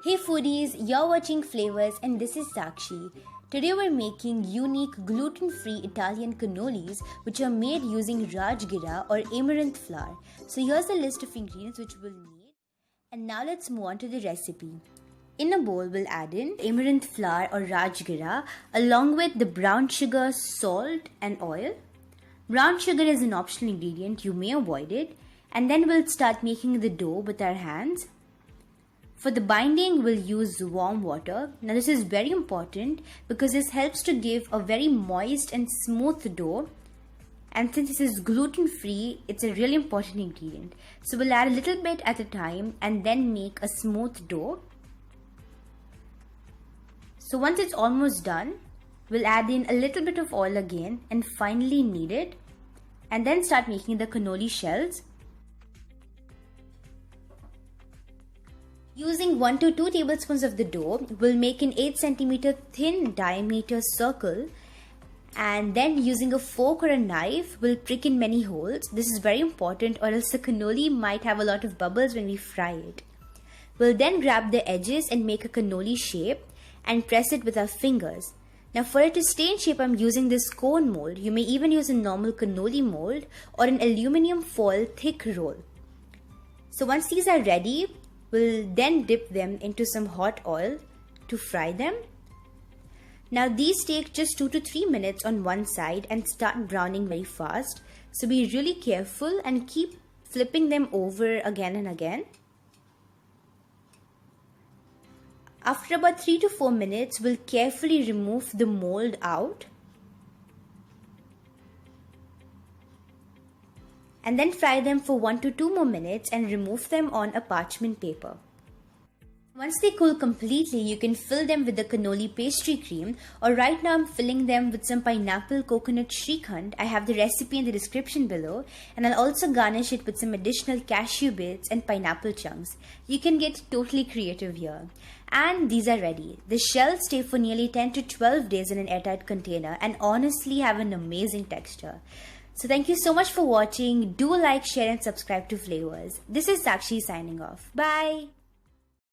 Hey foodies, you're watching Flavours and this is Sakshi. Today we're making unique gluten-free Italian cannolis which are made using Rajgira or Amaranth flour. So here's a list of ingredients which we'll need. And now let's move on to the recipe. In a bowl we'll add in Amaranth flour or Rajgira along with the brown sugar, salt and oil. Brown sugar is an optional ingredient, you may avoid it. And then we'll start making the dough with our hands. For the binding, we'll use warm water. Now this is very important because this helps to give a very moist and smooth dough. And since this is gluten-free, it's a really important ingredient. So we'll add a little bit at a time and then make a smooth dough. So once it's almost done, we'll add in a little bit of oil again and finally knead it. And then start making the cannoli shells. Using 1 to 2 tablespoons of the dough, we'll make an 8 cm thin diameter circle and then using a fork or a knife, we'll prick in many holes. This is very important or else the cannoli might have a lot of bubbles when we fry it. We'll then grab the edges and make a cannoli shape and press it with our fingers. Now for it to stay in shape, I'm using this cone mold. You may even use a normal cannoli mold or an aluminium foil thick roll. So once these are ready, we'll then dip them into some hot oil to fry them. Now these take just 2 to 3 minutes on one side and start browning very fast. So be really careful and keep flipping them over again and again. After about 3 to 4 minutes, we'll carefully remove the mold out. And then fry them for 1 to 2 more minutes and remove them on a parchment paper. Once they cool completely, you can fill them with the cannoli pastry cream, or right now I'm filling them with some pineapple coconut Shrikhand. I have the recipe in the description below, and I'll also garnish it with some additional cashew bits and pineapple chunks. You can get totally creative here. And these are ready. The shells stay for nearly 10 to 12 days in an airtight container and honestly have an amazing texture. So thank you so much for watching. Do like, share and subscribe to Flavours. This is Sakshi signing off. Bye.